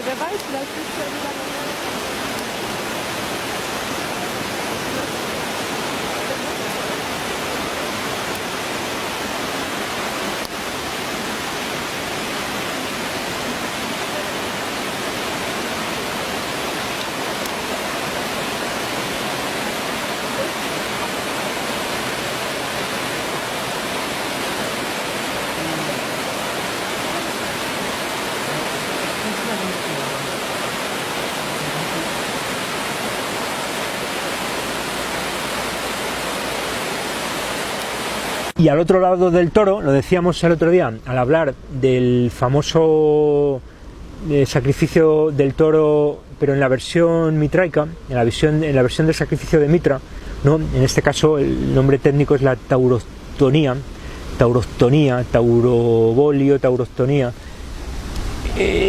wer weiß, vielleicht bist du ja wieder mal. Y al otro lado del toro, lo decíamos el otro día, al hablar del famoso sacrificio del toro, pero en la versión mitraica, en la versión del sacrificio de Mitra, ¿no? En este caso el nombre técnico es la taurostonía, taurobolio, taurostonía.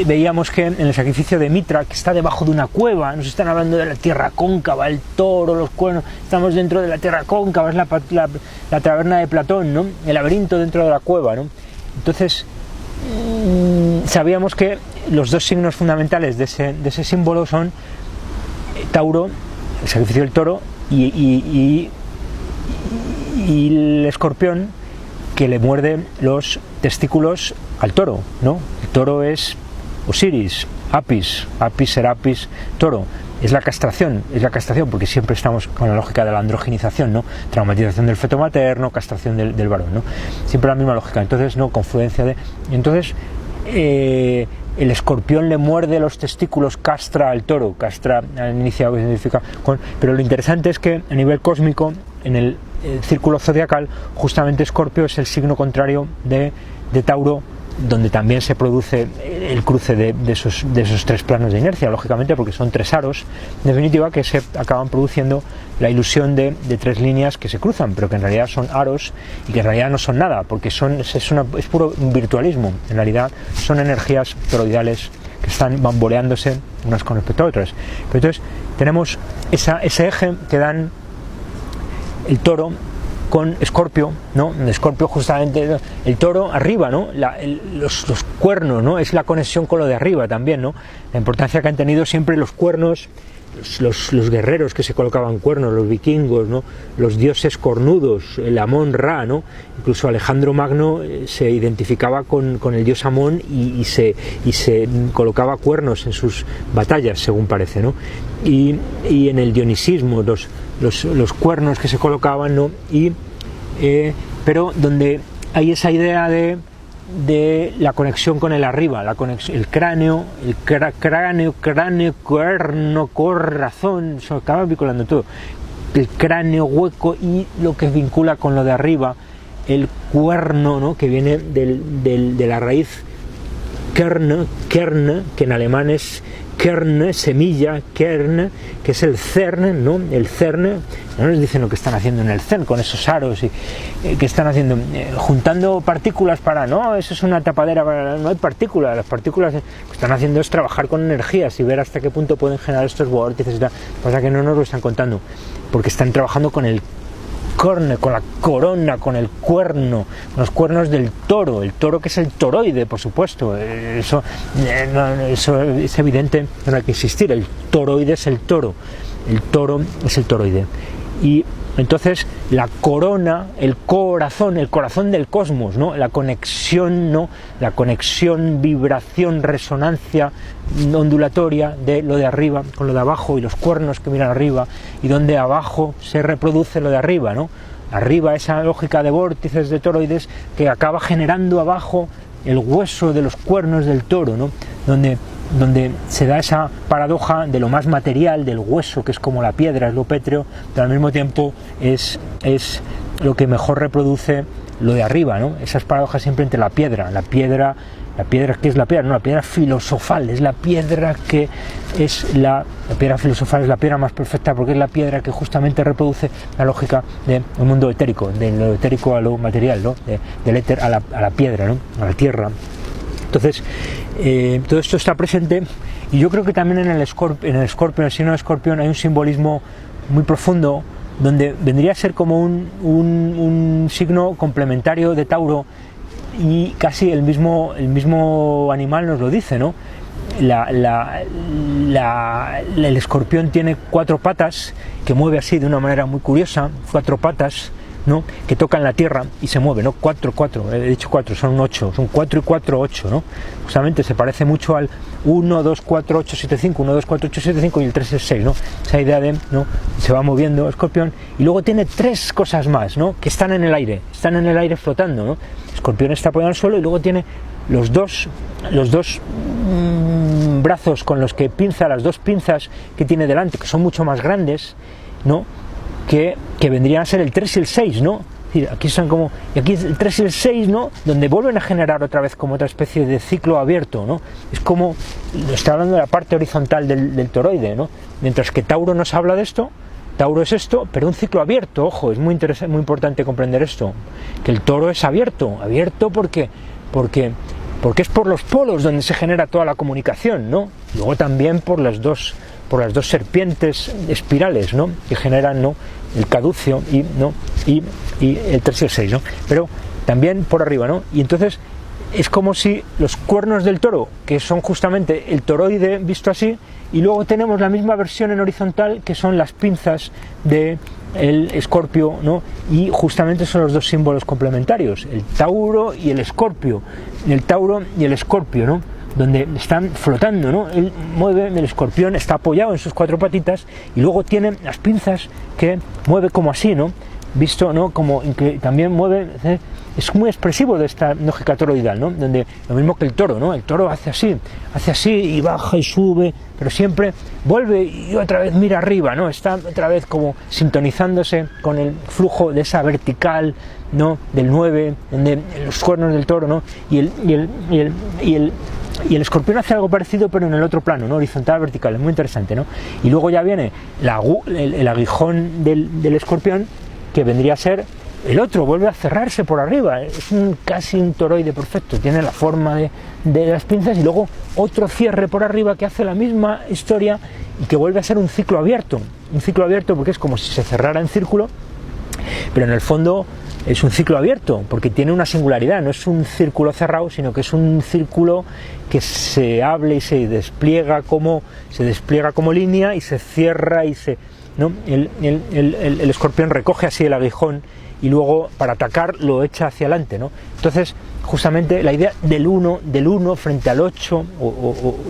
Veíamos que en el sacrificio de Mitra, que está debajo de una cueva, nos están hablando de la tierra cóncava, el toro, los cuernos, estamos dentro de la tierra cóncava, es la taberna de Platón, ¿no? El laberinto dentro de la cueva, ¿no? Entonces, sabíamos que los dos signos fundamentales de ese símbolo son Tauro, el sacrificio del toro, y el escorpión, que le muerde los testículos al toro, ¿no? El toro es Osiris, Apis, Serapis, toro. Es la castración, porque siempre estamos con la lógica de la androginización, ¿no? Traumatización del feto materno, castración del varón, ¿no? Siempre la misma lógica. Entonces, no, confluencia de... Entonces, el escorpión le muerde los testículos, castra al toro, castra al iniciado, que significa... Pero lo interesante es que a nivel cósmico, en el círculo zodiacal, justamente Escorpio es el signo contrario de Tauro, donde también se produce el cruce de esos tres planos de inercia, lógicamente, porque son tres aros, en definitiva, que se acaban produciendo la ilusión de tres líneas que se cruzan, pero que en realidad son aros y que en realidad no son nada, porque es puro virtualismo. En realidad son energías toroidales que están bamboleándose unas con respecto a otras. Pero entonces tenemos ese eje que dan el toro con Escorpio, ¿no? Escorpio, justamente, el toro arriba, ¿no? Los cuernos, ¿no? Es la conexión con lo de arriba también, ¿no? La importancia que han tenido siempre los cuernos, los guerreros que se colocaban cuernos, los vikingos, ¿no? Los dioses cornudos, el Amón Ra, ¿no? Incluso Alejandro Magno se identificaba con el dios Amón y se colocaba cuernos en sus batallas, según parece, ¿no? Y en el dionisismo, los cuernos que se colocaban, ¿no? Pero donde hay esa idea de la conexión con el arriba, el cráneo, cuerno, corazón, se acaba vinculando todo, el cráneo hueco y lo que vincula con lo de arriba, el cuerno, ¿no? Que viene de la raíz kerne, que en alemán es Kerne, semilla, Kerne, que es el CERN, ¿no? El CERN, no nos dicen lo que están haciendo en el CERN con esos aros, y que están haciendo, juntando partículas no, eso es una tapadera, no hay partículas, las partículas lo que están haciendo es trabajar con energías y ver hasta qué punto pueden generar estos vórtices y tal. Pasa que no nos lo están contando, porque están trabajando con el corne, con la corona, con el cuerno, con los cuernos del toro, el toro que es el toroide, por supuesto, eso es evidente, no hay que insistir, el toroide es el toro es el toroide. Y entonces la corona, el corazón del cosmos, ¿no? La conexión, ¿no? La conexión, vibración, resonancia ondulatoria de lo de arriba con lo de abajo, y los cuernos que miran arriba, y donde abajo se reproduce lo de arriba, ¿no? Arriba esa lógica de vórtices de toroides que acaba generando abajo el hueso de los cuernos del toro, ¿no? Donde se da esa paradoja de lo más material, del hueso, que es como la piedra, es lo pétreo, pero al mismo tiempo es lo que mejor reproduce lo de arriba, ¿no? Esas paradojas siempre entre la piedra, ¿qué es la piedra? No, la piedra filosofal, es la piedra que es la piedra filosofal, es la piedra más perfecta, porque es la piedra que justamente reproduce la lógica del mundo etérico, de lo etérico a lo material, ¿no? Del éter a la piedra, ¿no? A la tierra. Entonces, todo esto está presente, y yo creo que también en el signo de Escorpión, hay un simbolismo muy profundo, donde vendría a ser como un signo complementario de Tauro, y casi el mismo animal nos lo dice, ¿no? el escorpión tiene 4 patas, que mueve así de una manera muy curiosa, 4 patas, ¿no? Que tocan la tierra y se mueve, ¿no? 4, he dicho 4, son 8, son 4 y 4, 8, ¿no? Justamente se parece mucho al 1, 2, 4, 8, 7, 5, 1, 2, 4, 8, 7, 5 y el 3 es 6, ¿no? Esa idea de, ¿no? Se va moviendo el escorpión y luego tiene 3 cosas más, ¿no? Que están en el aire flotando, ¿no? El escorpión está apoyado en el suelo y luego tiene los dos brazos con los que pinza, las 2 pinzas que tiene delante, que son mucho más grandes, ¿no? Que vendrían a ser el 3 y el 6, ¿no? Es decir, aquí son como, y aquí el 3 y el 6, ¿no? Donde vuelven a generar otra vez como otra especie de ciclo abierto, ¿no? Es como, está hablando de la parte horizontal del toroide, ¿no? Mientras que Tauro nos habla de esto, Tauro es esto, pero un ciclo abierto, ojo, es muy interesante, muy importante comprender esto, que el toro es abierto porque es por los polos donde se genera toda la comunicación, ¿no? Luego también por las dos serpientes espirales, ¿no? Que generan, ¿no? El caducio y, ¿no? y el 3 y el 6, ¿no? Pero también por arriba, ¿no? Y entonces es como si los cuernos del toro, que son justamente el toroide visto así, y luego tenemos la misma versión en horizontal, que son las pinzas del escorpio, ¿no? Y justamente son los 2 símbolos complementarios, el Tauro y el escorpio, ¿no? Donde están flotando, ¿no? Él mueve, el escorpión está apoyado en sus 4 patitas y luego tiene las pinzas que mueve como así, ¿no? Visto, ¿no? Como que también mueve, es muy expresivo de esta lógica toroidal, ¿no? Donde lo mismo que el toro, ¿no? El toro hace así y baja y sube, pero siempre vuelve y otra vez mira arriba, ¿no? Está otra vez como sintonizándose con el flujo de esa vertical, ¿no? Del 9, donde los cuernos del toro, ¿no? Y el escorpión hace algo parecido, pero en el otro plano, ¿no? Horizontal, vertical, es muy interesante, ¿no? Y luego ya viene el aguijón del escorpión, que vendría a ser el otro, vuelve a cerrarse por arriba, es casi un toroide perfecto, tiene la forma de las pinzas y luego otro cierre por arriba que hace la misma historia y que vuelve a ser un ciclo abierto porque es como si se cerrara en círculo, pero en el fondo es un ciclo abierto porque tiene una singularidad, no es un círculo cerrado, sino que es un círculo que se abre y se despliega como línea y se cierra y se, ¿no? El escorpión recoge así el aguijón y luego para atacar lo echa hacia adelante, ¿no? Entonces justamente la idea del 1 frente al 8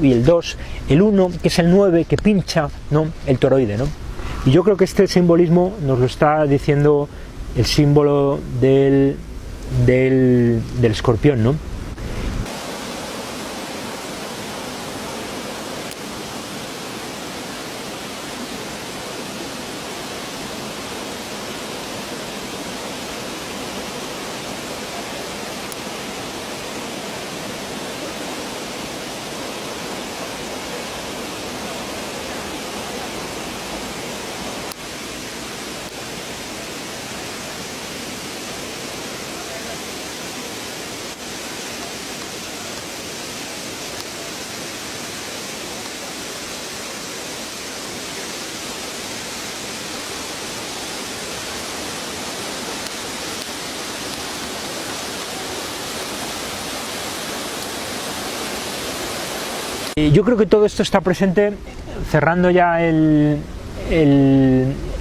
y el 2, el 1 que es el 9 que pincha, ¿no? El toroide, ¿no? Y yo creo que este simbolismo nos lo está diciendo el símbolo del escorpión, ¿no? Yo creo que todo esto está presente, cerrando ya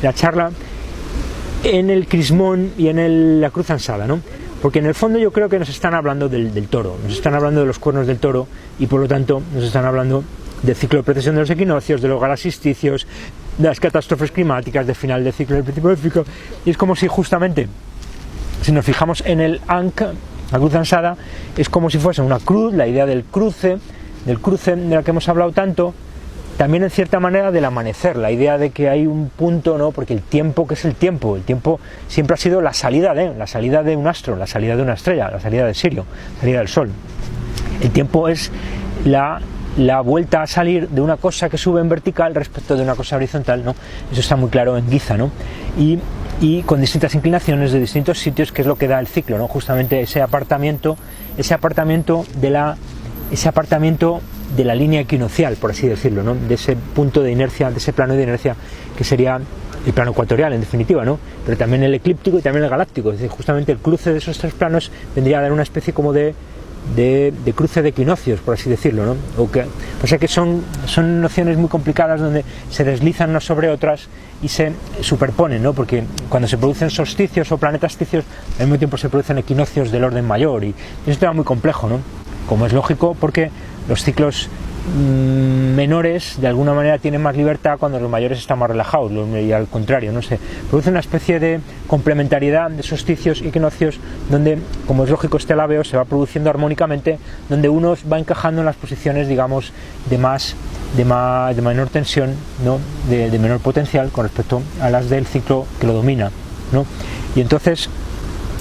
la charla, en el crismón y en la cruz ansada, ¿no? Porque en el fondo yo creo que nos están hablando del toro, nos están hablando de los cuernos del toro y por lo tanto nos están hablando del ciclo de precesión de los equinoccios, de los galaxisticios, de las catástrofes climáticas, del final del ciclo del principio del ciclo, y es como si justamente, si nos fijamos en el Ankh, la cruz ansada, es como si fuese una cruz, la idea del cruce de la que hemos hablado tanto, también en cierta manera del amanecer, la idea de que hay un punto, ¿no? Porque el tiempo, ¿qué es el tiempo? El tiempo siempre ha sido la salida de un astro, la salida de una estrella, la salida de Sirio, la salida del Sol. El tiempo es la vuelta a salir de una cosa que sube en vertical respecto de una cosa horizontal, ¿no? Eso está muy claro en Giza, ¿no? Y con distintas inclinaciones de distintos sitios, que es lo que da el ciclo, ¿no? Justamente ese apartamiento de la línea equinoccial, por así decirlo, ¿no? De ese punto de inercia, de ese plano de inercia que sería el plano ecuatorial, en definitiva, ¿no? Pero también el eclíptico y también el galáctico, es decir, justamente el cruce de esos 3 planos vendría a dar una especie como de cruce de equinoccios, por así decirlo, ¿no? O sea que son nociones muy complicadas donde se deslizan unas sobre otras y se superponen, ¿no? Porque cuando se producen solsticios o planetasticios, al mismo tiempo se producen equinoccios del orden mayor, y es un tema muy complejo, ¿no? Como es lógico, porque los ciclos menores de alguna manera tienen más libertad cuando los mayores están más relajados, y al contrario, no sé, produce una especie de complementariedad de solsticios y equinoccios donde, como es lógico, este alabeo se va produciendo armónicamente, donde uno va encajando en las posiciones, digamos, de menor tensión, ¿no? de menor potencial con respecto a las del ciclo que lo domina, ¿no? Y entonces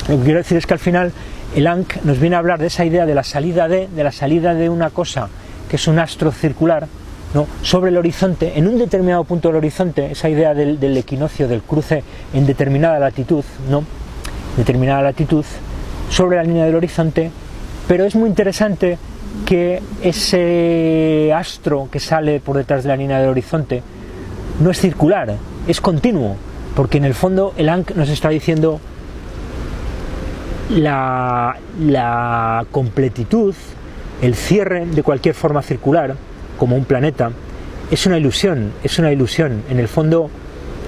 lo que quiero decir es que al final el Ankh nos viene a hablar de esa idea de la salida de una cosa que es un astro circular, ¿no? Sobre el horizonte, en un determinado punto del horizonte, esa idea del equinoccio, del cruce en determinada latitud, ¿no? Determinada latitud, sobre la línea del horizonte, pero es muy interesante que ese astro que sale por detrás de la línea del horizonte no es circular, es continuo, porque en el fondo el Ankh nos está diciendo la completitud, el cierre de cualquier forma circular, como un planeta, es una ilusión, en el fondo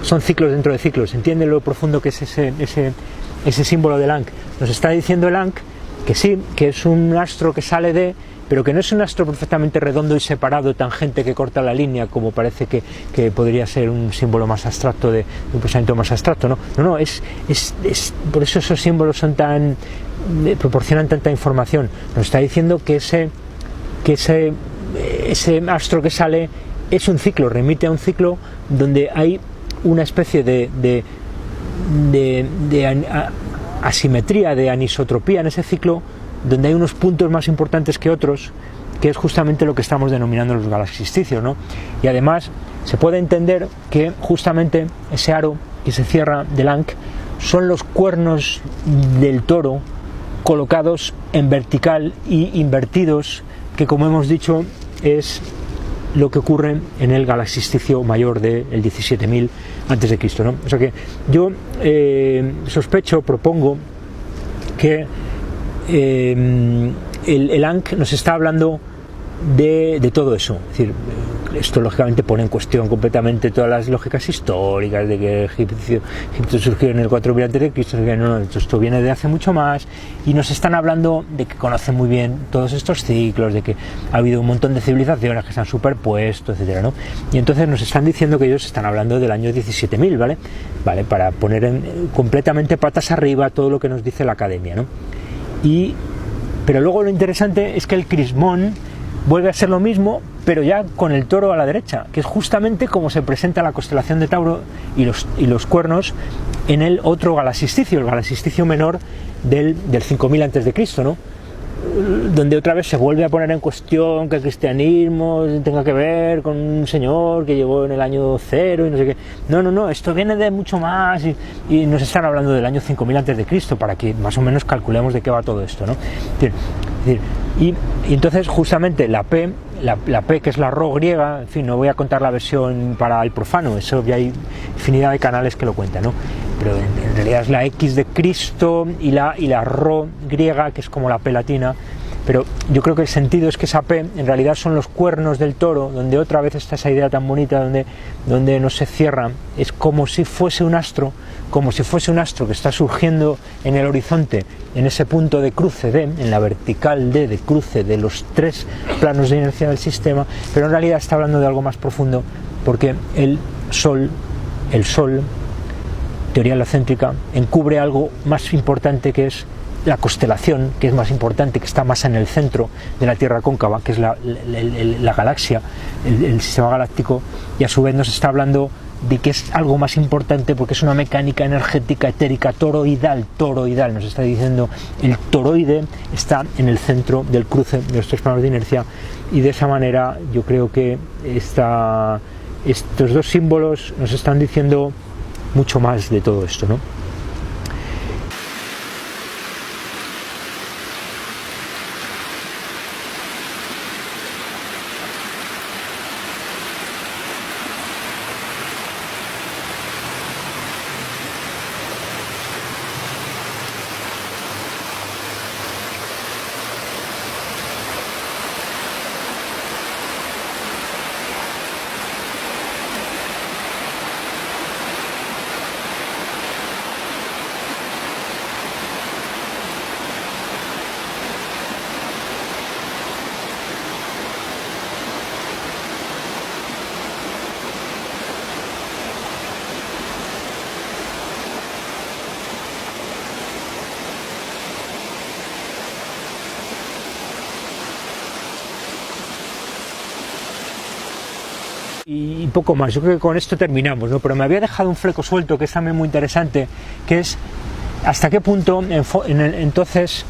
son ciclos dentro de ciclos. ¿Entiende lo profundo que es ese símbolo del Ankh? Nos está diciendo el Ankh que sí, que es un astro que sale pero que no es un astro perfectamente redondo y separado, tangente que corta la línea, como parece que podría ser un símbolo más abstracto, de un pensamiento más abstracto, no, es por eso esos símbolos son proporcionan tanta información. Nos está diciendo que ese astro que sale es un ciclo, remite a un ciclo donde hay una especie de asimetría, de anisotropía en ese ciclo, donde hay unos puntos más importantes que otros, que es justamente lo que estamos denominando los galaxisticios, ¿no? Y además se puede entender que justamente ese aro que se cierra del Ankh son los cuernos del toro colocados en vertical y invertidos, que, como hemos dicho, es lo que ocurre en el galaxisticio mayor del 17.000 a.C., ¿no? O sea que yo propongo que el Ankh nos está hablando de todo eso. Es decir, esto lógicamente pone en cuestión completamente todas las lógicas históricas de que Egipto surgió en el 4000 a.C., no, esto viene de hace mucho más, y nos están hablando de que conocen muy bien todos estos ciclos, de que ha habido un montón de civilizaciones que se han superpuesto, etcétera, ¿no? Y entonces nos están diciendo que ellos están hablando del año 17.000, ¿vale? Para poner completamente patas arriba todo lo que nos dice la academia, ¿no? Pero luego lo interesante es que el crismón vuelve a ser lo mismo, pero ya con el toro a la derecha, que es justamente como se presenta la constelación de Tauro y los cuernos en el otro galaxisticio, el galaxisticio menor del 5000 a.C., ¿no? Donde otra vez se vuelve a poner en cuestión que el cristianismo tenga que ver con un señor que llegó en el año 0 y no sé qué. No, esto viene de mucho más, y nos están hablando del año 5000 a.C. para que más o menos calculemos de qué va todo esto, ¿no? Y entonces justamente la P, que es la Rho griega, en fin, no voy a contar la versión para el profano, eso ya hay infinidad de canales que lo cuentan, ¿no? Pero en realidad es la X de Cristo y la Rho griega, que es como la P latina. Pero yo creo que el sentido es que esa P en realidad son los cuernos del toro, donde otra vez está esa idea tan bonita, donde no se cierra, es como si fuese un astro que está surgiendo en el horizonte, en ese punto de cruce en la vertical de cruce de los tres planos de inercia del sistema, pero en realidad está hablando de algo más profundo, porque el Sol, teoría heliocéntrica, encubre algo más importante, que es la constelación, que es más importante, que está más en el centro de la Tierra cóncava, que es la galaxia, el sistema galáctico, y a su vez nos está hablando de que es algo más importante porque es una mecánica energética etérica toroidal, nos está diciendo el toroide está en el centro del cruce de los tres planos de inercia, y de esa manera yo creo que estos dos símbolos nos están diciendo mucho más de todo esto, ¿no? Y poco más, yo creo que con esto terminamos, ¿no? Pero me había dejado un fleco suelto que es también muy interesante, que es hasta qué punto entonces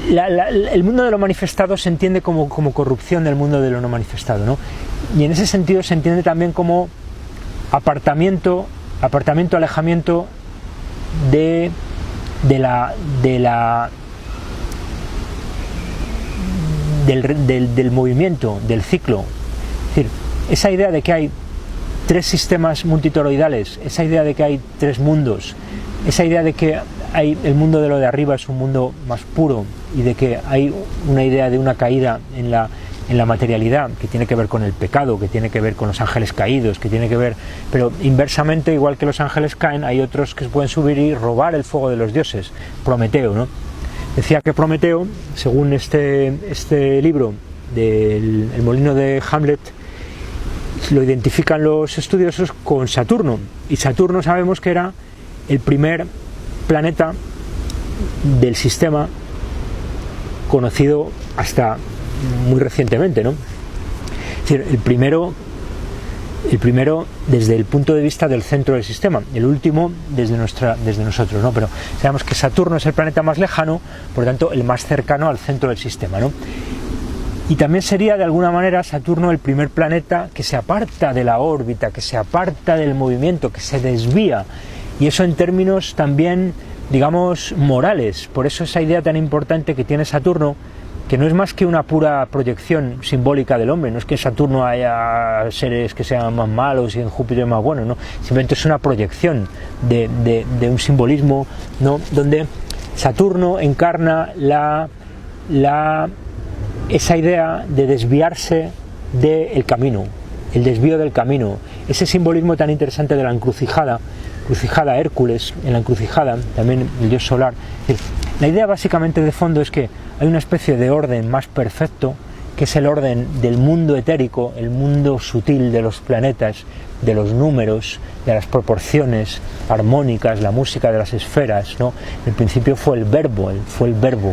el mundo de lo manifestado se entiende como corrupción del mundo de lo no manifestado, ¿no? Y en ese sentido se entiende también como apartamiento, alejamiento del movimiento, del ciclo. Es decir, esa idea de que hay tres sistemas multitoroidales, esa idea de que hay tres mundos, esa idea de que el mundo de lo de arriba es un mundo más puro y de que hay una idea de una caída en la materialidad que tiene que ver con el pecado, que tiene que ver con los ángeles caídos, que tiene que ver, pero inversamente, igual que los ángeles caen, hay otros que pueden subir y robar el fuego de los dioses. Prometeo, ¿no? Decía que Prometeo, según este libro del El molino de Hamlet, lo identifican los estudiosos con Saturno, y Saturno sabemos que era el primer planeta del sistema conocido hasta muy recientemente, ¿no? Es decir, el primero desde el punto de vista del centro del sistema, el último desde nosotros, ¿no? Pero sabemos que Saturno es el planeta más lejano, por lo tanto el más cercano al centro del sistema, ¿no? Y también sería de alguna manera Saturno el primer planeta que se aparta de la órbita, que se aparta del movimiento, que se desvía, y eso en términos también, digamos, morales. Por eso esa idea tan importante que tiene Saturno, que no es más que una pura proyección simbólica del hombre, no es que en Saturno haya seres que sean más malos y en Júpiter más buenos, no, simplemente es una proyección de un simbolismo, ¿no? Donde Saturno encarna esa idea de desviarse del camino, el desvío del camino, ese simbolismo tan interesante de la encrucijada Hércules, en la encrucijada, también el dios solar. Es decir, la idea básicamente de fondo es que hay una especie de orden más perfecto, que es el orden del mundo etérico, el mundo sutil de los planetas, de los números, de las proporciones armónicas, la música de las esferas, ¿no? El principio fue el verbo,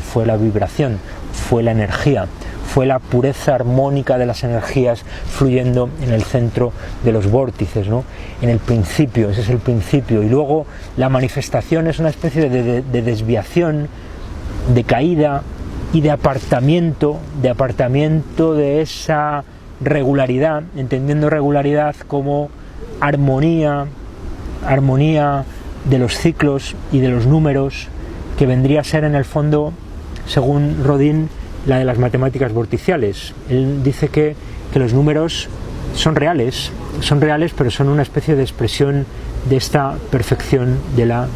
fue la vibración, fue la energía, fue la pureza armónica de las energías fluyendo en el centro de los vórtices, ¿no? En el principio, ese es el principio, y luego la manifestación es una especie de desviación, de caída y de apartamiento de esa regularidad, entendiendo regularidad como armonía de los ciclos y de los números, que vendría a ser en el fondo, según Rodin, la de las matemáticas vorticiales. Él dice que los números son reales, pero son una especie de expresión de esta perfección de ¿no?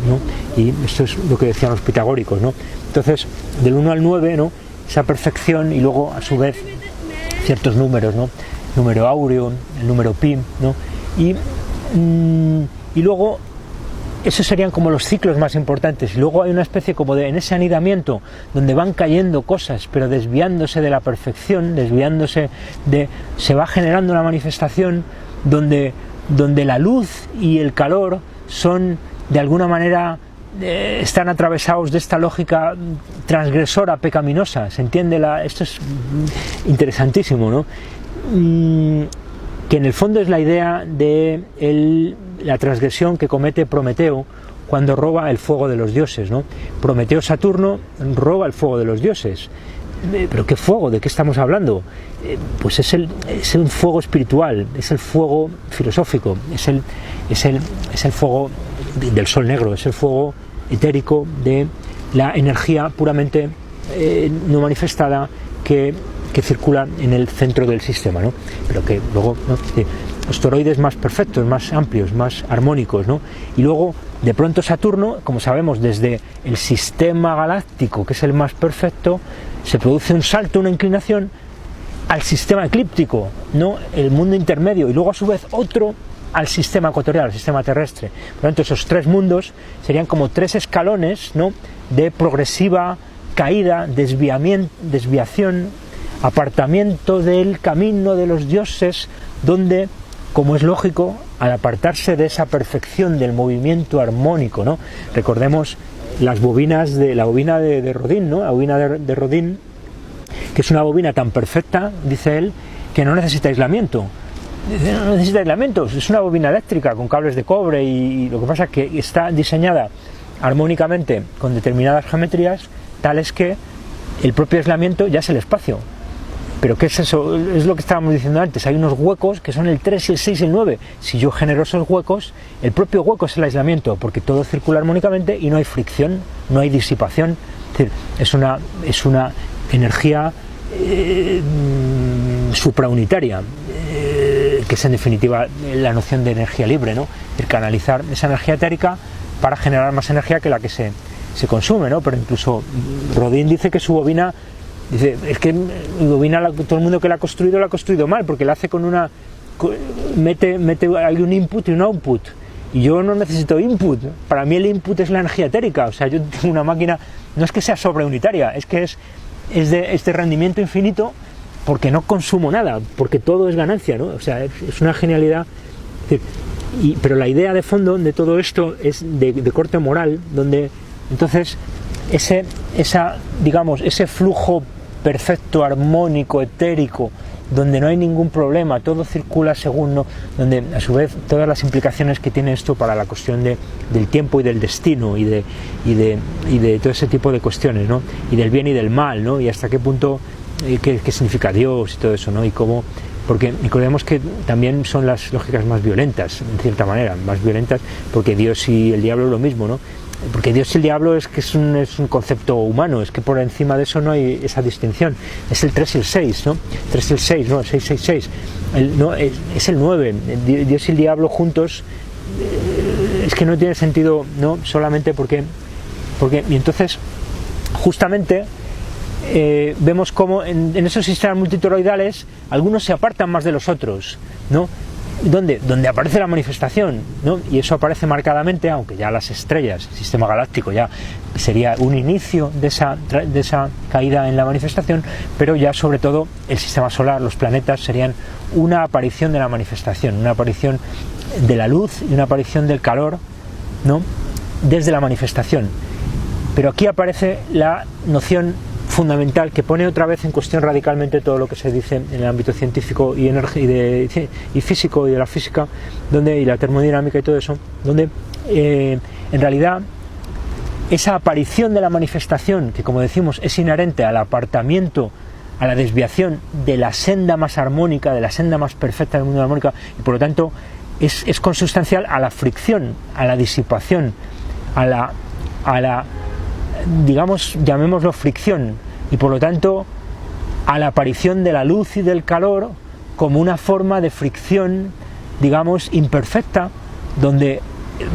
Y esto es lo que decían los pitagóricos, ¿no? Entonces, del 1 al 9, ¿no? Esa perfección, y luego a su vez ciertos números, ¿no? El número áureo, el número pi, ¿no? Y luego esos serían como los ciclos más importantes, y luego hay una especie como en ese anidamiento donde van cayendo cosas, pero desviándose de la perfección, se va generando una manifestación donde la luz y el calor son de alguna manera están atravesados de esta lógica transgresora, pecaminosa. ¿Se entiende? Esto es interesantísimo, ¿no? Que en el fondo es la idea de la transgresión que comete Prometeo cuando roba el fuego de los dioses, ¿no? Prometeo Saturno roba el fuego de los dioses. ¿Pero qué fuego? ¿De qué estamos hablando? Pues es el fuego espiritual, es el fuego filosófico, es el fuego del sol negro, es el fuego etérico de la energía puramente no manifestada que circula en el centro del sistema, ¿no? Pero que luego, ¿no? Los toroides más perfectos, más amplios, más armónicos, ¿no? Y luego, de pronto Saturno, como sabemos, desde el sistema galáctico, que es el más perfecto, se produce un salto, una inclinación al sistema eclíptico, ¿no? El mundo intermedio, y luego a su vez otro al sistema ecuatorial, al sistema terrestre. Por lo tanto, esos tres mundos serían como tres escalones, ¿no? De progresiva caída, desviación, apartamiento del camino de los dioses, donde, como es lógico, al apartarse de esa perfección del movimiento armónico, ¿no? Recordemos la bobina de Rodin, ¿no? La bobina de Rodin que es una bobina tan perfecta, dice él, que no necesita aislamiento. Dice, no necesita aislamiento, es una bobina eléctrica con cables de cobre y lo que pasa es que está diseñada armónicamente con determinadas geometrías tales que el propio aislamiento ya es el espacio. Pero ¿qué es eso? Es lo que estábamos diciendo antes, hay unos huecos que son el 3, el 6 y el 9. Si yo genero esos huecos, el propio hueco es el aislamiento, porque todo circula armónicamente y no hay fricción, no hay disipación. Es decir, es una energía supraunitaria, que es en definitiva la noción de energía libre, ¿no? Es decir, canalizar esa energía etérica para generar más energía que la que se consume, ¿no? Pero incluso Rodin dice que su bobina, dice, es que mi bobina, todo el mundo que la ha construido mal, porque la hace con una, mete hay un input y un output, y yo no necesito input. Para mí el input es la energía etérica. O sea, yo tengo una máquina, no es que sea sobreunitaria, es que es de rendimiento infinito, porque no consumo nada, porque todo es ganancia, ¿no? O sea, es una genialidad. Pero la idea de fondo de todo esto es de corte moral, donde entonces ese flujo perfecto, armónico, etérico, donde no hay ningún problema, todo circula según, ¿no? Donde a su vez todas las implicaciones que tiene esto para la cuestión del tiempo y del destino y de todo ese tipo de cuestiones, ¿no? Y del bien y del mal, ¿no? Y hasta qué punto, qué significa Dios y todo eso, ¿no? Y cómo, porque recordemos que también son las lógicas más violentas, en cierta manera, más violentas, porque Dios y el diablo es lo mismo, ¿no? Porque Dios y el diablo es que es un concepto humano, es que por encima de eso no hay esa distinción. Es el 3 y el 6, ¿no? 3 y el 6, ¿no? El 666. Es el 9. Dios y el diablo juntos, es que no tiene sentido, ¿no? Solamente porque y entonces, justamente, vemos cómo en esos sistemas multitoroidales algunos se apartan más de los otros, ¿no? Donde aparece la manifestación, ¿no? Y eso aparece marcadamente, aunque ya las estrellas, el sistema galáctico ya sería un inicio de esa caída en la manifestación, pero ya sobre todo el sistema solar, los planetas serían una aparición de la manifestación, una aparición de la luz y una aparición del calor, ¿no? Desde la manifestación. Pero aquí aparece la noción fundamental que pone otra vez en cuestión radicalmente todo lo que se dice en el ámbito científico y físico y de la física, y la termodinámica y todo eso, donde en realidad esa aparición de la manifestación, que como decimos es inherente al apartamiento, a la desviación de la senda más armónica, de la senda más perfecta del mundo de la armónica, y por lo tanto es consustancial a la fricción, a la disipación, a la digamos, llamémoslo fricción, y por lo tanto a la aparición de la luz y del calor como una forma de fricción, digamos, imperfecta, donde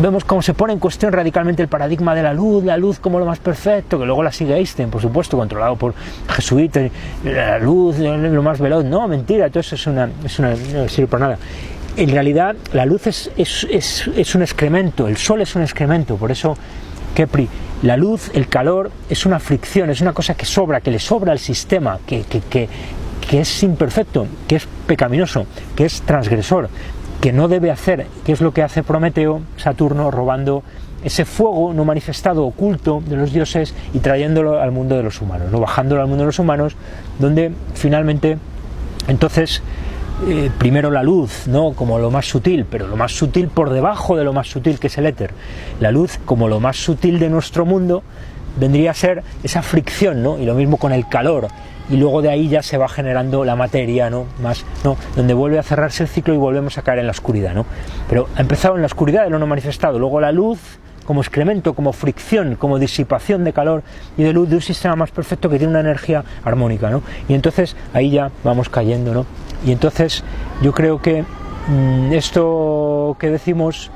vemos cómo se pone en cuestión radicalmente el paradigma de la luz como lo más perfecto, que luego la sigue Einstein, por supuesto, controlado por jesuitas, la luz, lo más veloz. No, mentira, todo eso no sirve para nada. En realidad la luz es un excremento, el sol es un excremento, por eso Kepri, la luz, el calor, es una fricción, es una cosa que sobra, que le sobra al sistema, que es imperfecto, que es pecaminoso, que es transgresor, que no debe hacer, que es lo que hace Prometeo, Saturno, robando ese fuego no manifestado, oculto de los dioses y trayéndolo al mundo de los humanos, ¿no? Bajándolo al mundo de los humanos, donde finalmente, entonces, primero la luz, ¿no? Como lo más sutil, pero lo más sutil por debajo de lo más sutil, que es el éter. La luz, como lo más sutil de nuestro mundo, vendría a ser esa fricción, ¿no? Y lo mismo con el calor, y luego de ahí ya se va generando la materia, ¿no? Más, ¿no? Donde vuelve a cerrarse el ciclo y volvemos a caer en la oscuridad, ¿no? Pero ha empezado en la oscuridad de lo no manifestado, luego la luz como excremento, como fricción, como disipación de calor y de luz de un sistema más perfecto que tiene una energía armónica, ¿no? Y entonces ahí ya vamos cayendo, ¿no? Y entonces yo creo que esto que decimos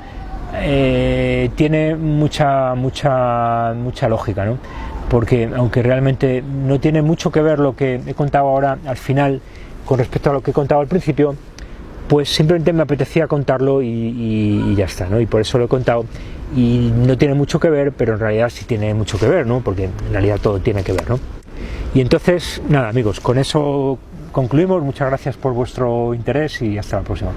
tiene mucha lógica, ¿no? Porque aunque realmente no tiene mucho que ver lo que he contado ahora al final con respecto a lo que he contado al principio, pues simplemente me apetecía contarlo y ya está, ¿no? Y por eso lo he contado. Y no tiene mucho que ver, pero en realidad sí tiene mucho que ver, ¿no? Porque en realidad todo tiene que ver, ¿no? Y entonces, nada, amigos, con eso concluimos. Muchas gracias por vuestro interés y hasta la próxima.